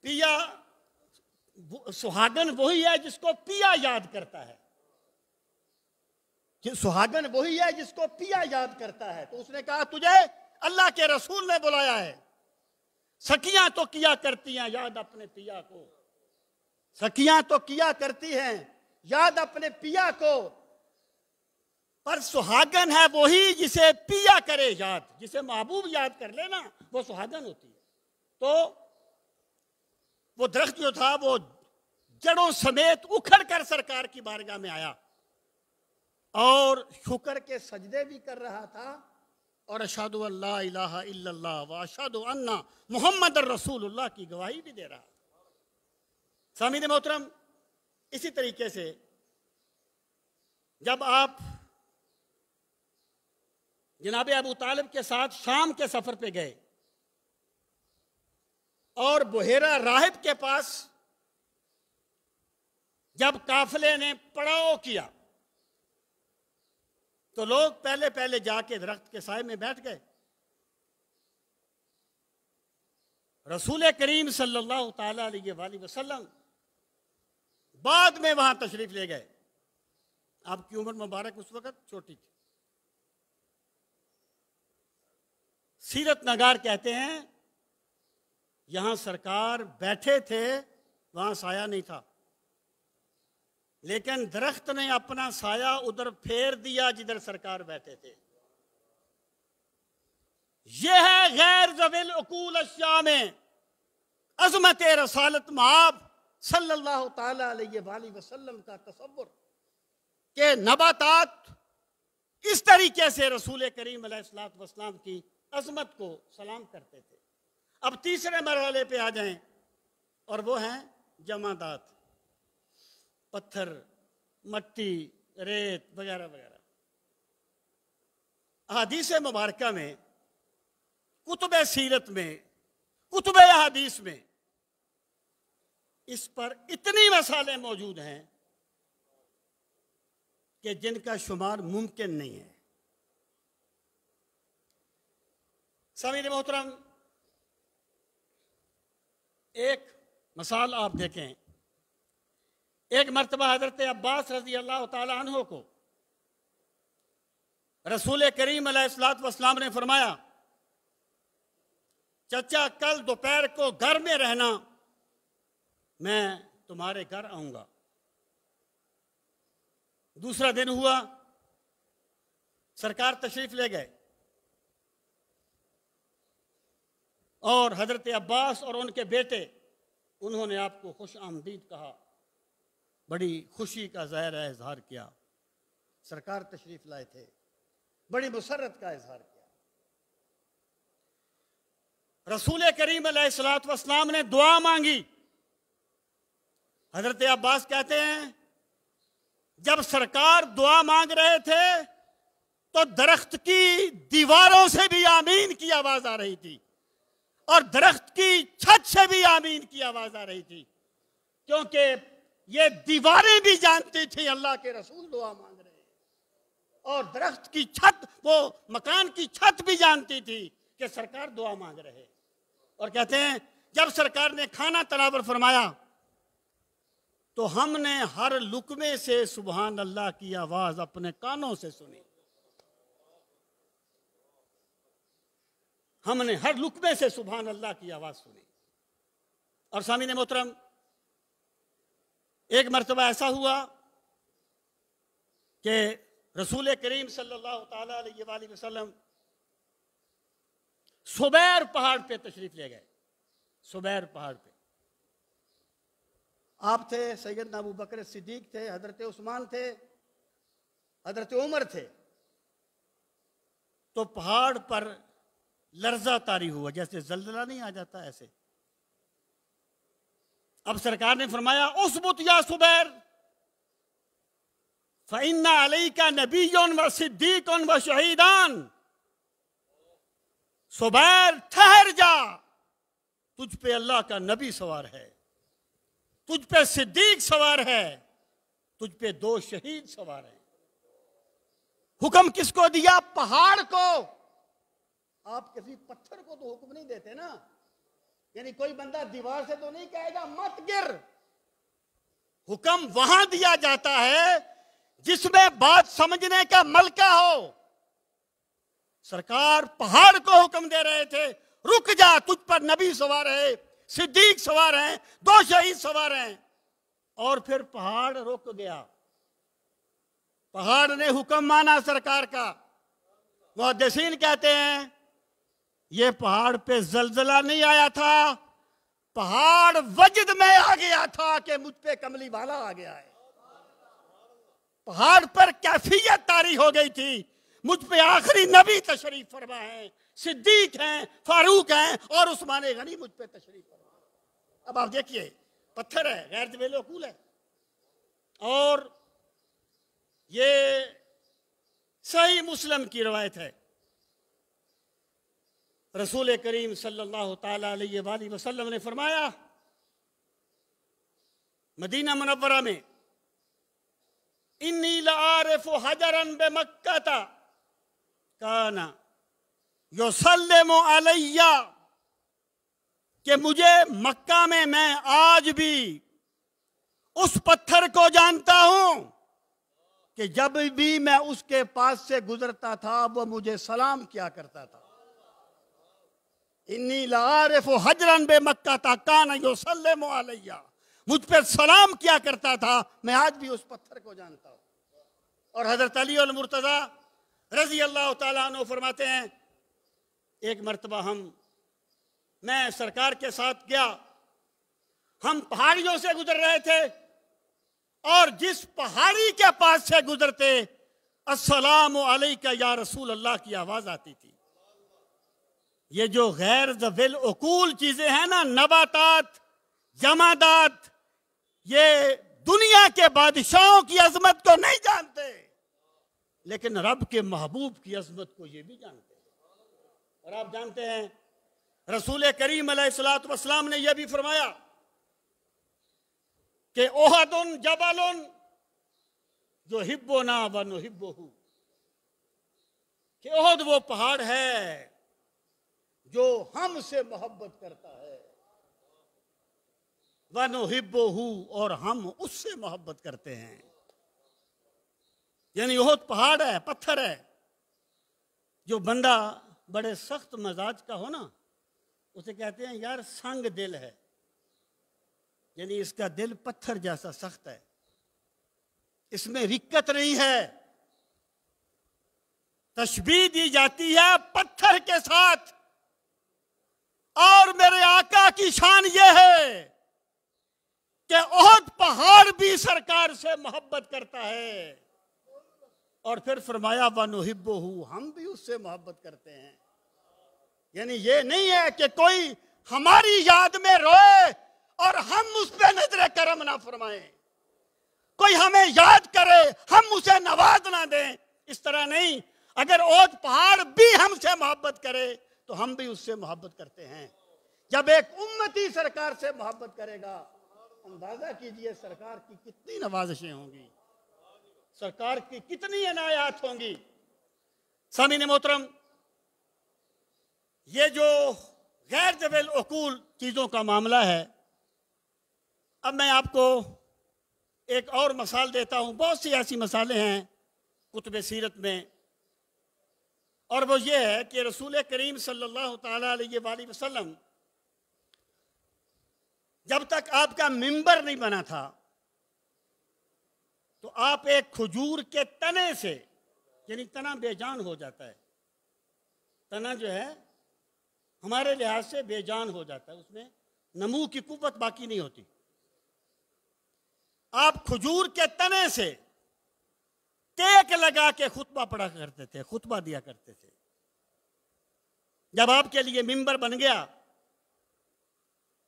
पिया सुहागन वही है जिसको पिया याद करता है, कि सुहागन वही है जिसको पिया याद करता है। तो उसने कहा तुझे अल्लाह के रसूल ने बुलाया है। सखियां तो किया करती हैं याद अपने पिया को, सखियां तो किया करती हैं याद अपने पिया को, पर सुहागन है वही जिसे पिया करे याद, जिसे महबूब याद कर लेना वो सुहागन होती है। तो वो दरख्त जो था वो जड़ों समेत उखड़ कर सरकार की बारगाह में आया और शुक्र के सजदे भी कर रहा था और अशहदु अल्ला इलाहा इल्लल्लाह व अशहदु अन्ना मुहम्मद रसूलुल्लाह की गवाही भी दे रहा। सामीन मोहतरम, इसी तरीके से जब आप जनाब अबू तालिब के साथ शाम के सफर पे गए और बुहेरा राहिब के पास जब काफिले ने पड़ाव किया तो लोग पहले पहले जाके दरख्त के साए में बैठ गए। रसूल करीम सल्लल्लाहु ताला अलैहि वसल्लम बाद में वहां तशरीफ ले गए। आपकी उम्र मुबारक उस वक्त छोटी थी। सीरत नगार कहते हैं यहां सरकार बैठे थे, वहां साया नहीं था, लेकिन दरख्त ने अपना साया उधर फेर दिया जिधर सरकार बैठे थे। यह है गैर ज़विल उकूल अश्या में अज़मत रसालत मआब सल्लल्लाहु ताला अलैहि वसल्लम का तसव्वुर के नबातात इस तरीके से रसूल करीम अलैहिस्सलातु वस्सलाम की अज़मत को सलाम करते थे। अब तीसरे मरहले पे आ जाएं और वो हैं जमादात, पत्थर, मट्टी, रेत वगैरह वगैरह। अहादीस मुबारका में, कुतुब सीरत में, कुतुब अहादीस में इस पर इतनी मसाले मौजूद हैं कि जिनका शुमार मुमकिन नहीं है। सामीन मोहतरम, एक मिसाल आप देखें। एक मर्तबा हजरत अब्बास रजी अल्लाह ताला अन्हो को रसूल करीम अलैहिस्सलातु वस्सलाम ने फरमाया, चचा कल दोपहर को घर में रहना, मैं तुम्हारे घर आऊंगा। दूसरा दिन हुआ, सरकार तशरीफ ले गए और हजरत अब्बास और उनके बेटे उन्होंने आपको खुश आमदीद कहा, बड़ी खुशी का ज़ाहिरा इजहार किया। सरकार तशरीफ लाए थे, बड़ी मुसर्रत का इजहार किया। रसूल करीम अलैहिस्सलातु वस्सलाम ने दुआ मांगी। हजरत अब्बास कहते हैं जब सरकार दुआ मांग रहे थे तो दरख्त की दीवारों से भी आमीन की आवाज आ रही थी और दरख्त की छत से भी आमीन की आवाज आ रही थी, क्योंकि ये दीवारें भी जानती थी अल्लाह के रसूल दुआ मांग रहे हैं, और दरख्त की छत, वो मकान की छत भी जानती थी कि सरकार दुआ मांग रहे हैं। और कहते हैं जब सरकार ने खाना तनावर फरमाया तो हमने हर लुकमे से सुबहान अल्लाह की आवाज अपने कानों से सुनी। हमने हर लुकमे से सुभान अल्लाह की आवाज़ सुनी। और सामीन मोहतरम, एक मरतबा ऐसा हुआ कि रसूल करीम सल्लल्लाहु ताला अलैहि वसल्लम सुबैर पहाड़ पे तशरीफ ले गए। सुबैर पहाड़ पे आप थे, सैयदना अबू बकर सिद्दीक थे, हजरत उस्मान थे, हजरत उमर थे। तो पहाड़ पर लर्जा तारी हुआ, जैसे जल्जला नहीं आ जाता ऐसे। अब सरकार ने फरमाया उसबुत या सुबैर फ़इन्ना अलैका नबिय्युन व सिद्दीकुन व शहीदान। सुबैर ठहर जा, तुझ पे अल्लाह का नबी सवार है, तुझ पे सिद्दीक सवार है, तुझ पे 2 शहीद सवार हैं। हुक्म किसको दिया? पहाड़ को। आप किसी पत्थर को तो हुक्म नहीं देते ना, यानी कोई बंदा दीवार से तो नहीं कहेगा मत गिर। हुक्म वहां दिया जाता है जिसमें बात समझने का मलका हो। सरकार पहाड़ को हुक्म दे रहे थे, रुक जा, तुझ पर नबी सवार है, सिद्दीक सवार हैं, 2 शहीद सवार हैं। और फिर पहाड़ रुक गया। पहाड़ ने हुक्म माना सरकार का। मुहद्दिसीन कहते हैं ये पहाड़ पे जलजला नहीं आया था, पहाड़ वजद में आ गया था कि मुझ पे कमली वाला आ गया है। पहाड़ पर कैफियत तारी हो गई थी, मुझ पे आखिरी नबी तशरीफ फरमा है, सिद्दीक हैं, फारूक हैं और उस्मान गनी मुझ पे तशरीफ फरमा। अब आप देखिए, पत्थर है, गैर जबेल उकूल है। और ये सही मुस्लिम की रवायत है, रसूल करीम सल्लल्लाहु ताला अलैहि वसल्लम ने फरमाया मदीना मुनव्वरा में, इन्नी लारिफु हजरन बेमक्का काना युसल्लिमु अलैया, कि मुझे मक्का में मैं आज भी उस पत्थर को जानता हूं कि जब भी मैं उसके पास से गुजरता था वो मुझे सलाम किया करता था। इन्नी लारिफु हजरन बेमक्का काना युसल्लिमु अलैया, मुझ पर सलाम किया करता था, मैं आज भी उस पत्थर को जानता हूं। और हजरत अली अल मुर्तज़ा रजी अल्लाह ताला अन्हु फरमाते हैं, एक मरतबा मैं सरकार के साथ गया, हम पहाड़ियों से गुजर रहे थे और जिस पहाड़ी के पास से गुजरते अस्सलामु अलैका या रसूल अल्लाह की आवाज आती थी। ये जो गैर ज़विल उकूल चीजें हैं ना, नबातात, जमादात, ये दुनिया के बादशाहों की अजमत को नहीं जानते, लेकिन रब के महबूब की अजमत को ये भी जानते हैं। और आप जानते हैं रसूल करीम अलैहिस्सलातु वस्सलाम ने यह भी फरमाया कि ओहदुन जबलुन जो हिब्बुना व नुहिब्बुहु, कि ओहद वो पहाड़ है जो हमसे मोहब्बत करता है, व नुहिब्बुहु और हम उससे मोहब्बत करते हैं। यानी ओहद पहाड़ है, पत्थर है। जो बंदा बड़े सख्त मजाज का हो ना, उसे कहते हैं यार संग दिल है, यानी इसका दिल पत्थर जैसा सख्त है, इसमें रिक्कत नहीं है। तशबीह दी जाती है पत्थर के साथ। और मेरे आका की शान यह है कि ओहद पहाड़ भी सरकार से मोहब्बत करता है। और फिर फरमाया व नुहिब्बुहु, हम भी उससे मोहब्बत करते हैं। यानी ये नहीं है कि कोई हमारी याद में रोए और हम उस पर नजर करम ना फरमाएं, कोई हमें याद करे हम उसे नवाज ना दें, इस तरह नहीं। अगर ओहद पहाड़ भी हमसे मोहब्बत करे तो हम भी उससे मोहब्बत करते हैं। जब एक उम्मती सरकार से मोहब्बत करेगा, अंदाजा कीजिए सरकार की कितनी नवाजिशें होंगी, सरकार की कितनी इनायात होंगी। सामीन मोहतरम, ये जो गैर ज़विल उकूल चीज़ों का मामला है, अब मैं आपको एक और मिसाल देता हूँ। बहुत सी ऐसी मिसालें हैं कुतुब सीरत में, और वो ये है कि रसूल करीम सल्लल्लाहु ताला अलैहि वसल्लम जब तक आपका मिंबर नहीं बना था तो आप एक खजूर के तने से, यानी तना बेजान हो जाता है, तना जो है हमारे लिहाज से बेजान हो जाता है, उसमें नमू की कुव्वत बाकी नहीं होती। आप खजूर के तने से टेक लगा के खुतबा पढ़ा करते थे, खुतबा दिया करते थे। जब आपके लिए मिंबर बन गया,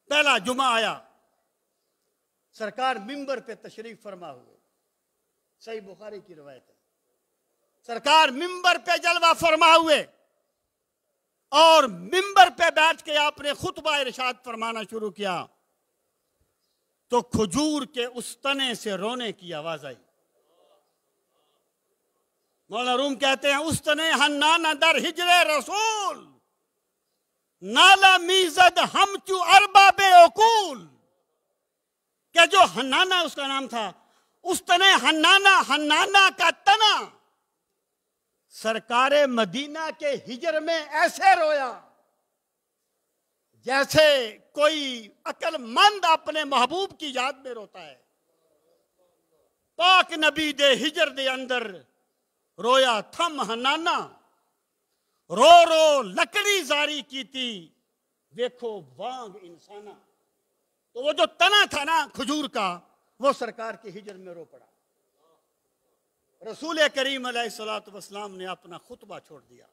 पहला जुमा आया, सरकार मिंबर पे तशरीफ फरमा हुए, सही बुखारी की रवायत है। सरकार मिंबर पे जलवा फरमा हुए और मिंबर पे बैठ के आपने खुतबा इरशाद फरमाना शुरू किया तो खजूर के उस तने से रोने की आवाज आई। मौलाना रूम कहते हैं, उस तने हन्नाना दर हिजरे रसूल नाला मीजद हमचू अरबा बेअकूल, क्या जो हन्नाना उसका नाम था, उस तने हन्नाना का तना सरकारे मदीना के हिजर में ऐसे रोया जैसे कोई अक्लमंद अपने महबूब की याद में रोता है। पाक नबी दे हिजर दे अंदर रोया थम हन्नाना, रो रो लकड़ी जारी की थी, देखो वांग इंसाना। तो वो जो तना था ना खजूर का, वो सरकार के हिजर में रो पड़ा। रसूल करीम अलैहिस्सलातु वस्सलाम ने अपना खुतबा छोड़ दिया।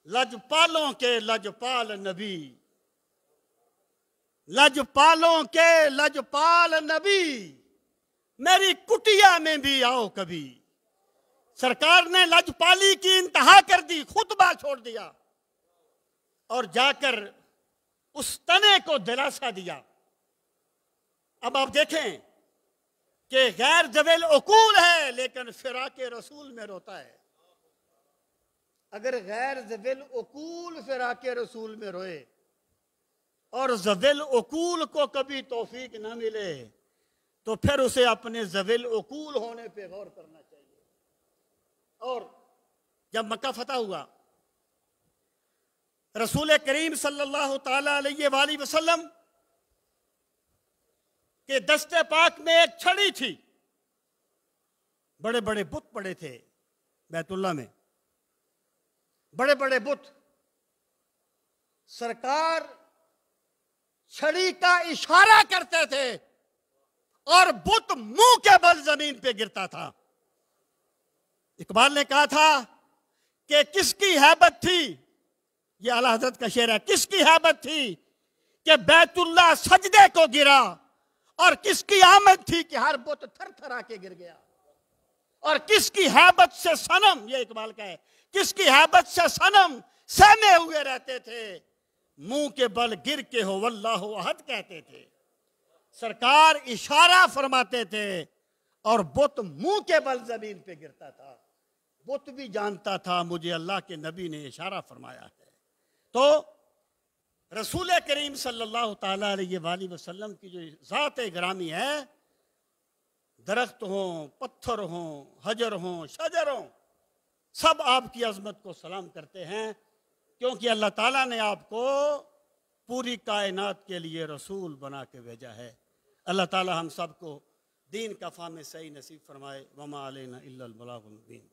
लजपालों के लजपाल नबी, लजपालों के लजपाल नबी, मेरी कुटिया में भी आओ कभी। सरकार ने लजपाली की इंतहा कर दी, खुतबा छोड़ दिया और जाकर उस तने को दिलासा दिया। अब आप देखें कि गैर जवेल उकूल है लेकिन फिराके रसूल में रोता है। अगर गैर जवेल उकूल फिराके रसूल में रोए और जवेल उकूल को कभी तौफीक ना मिले तो फिर उसे अपने जवेल उकूल होने पे गौर करना चाहिए। और जब मक्का फतह हुआ, रसूल करीम सल्लल्लाहु ताला अलैहि वसल्लम के दस्ते पाक में एक छड़ी थी। बड़े बड़े बुत पड़े थे बैतुल्ला में, बड़े बड़े बुत। सरकार छड़ी का इशारा करते थे और बुत मुंह के बल जमीन पे गिरता था। इकबाल ने कहा था कि किसकी हैबत थी, ये आला हजरत का शेर है, किसकी हैबत थी कि बैतुल्ला सजदे को गिरा और किसकी आमद थी कि हर बुत थर थरा के गिर गया। और किसकी हैबत से सनम, ये इकबाल का है, किसकी हैबत से सनम सहमे हुए रहते थे, मुंह के बल गिर के हो वल्लाहु अहद कहते थे। सरकार इशारा फरमाते थे और बुत मुंह के बल जमीन पे गिरता था। बुत भी जानता था मुझे अल्लाह के नबी ने इशारा फरमाया है। तो रसूल करीम सल्लल्लाहु ताला अलैहि वसल्लम की जो ज़ात ग्रामी है, दरख्त हों, पत्थर हों, हजर हों, शजर हों, सब आपकी अजमत को सलाम करते हैं, क्योंकि अल्लाह ताला ने आपको पूरी कायनात के लिए रसूल बना के भेजा है। अल्लाह ताला हम सबको दीन का फाहम सही नसीब फरमाए। वमा अलैना इल्लल बलागुल मुबीन।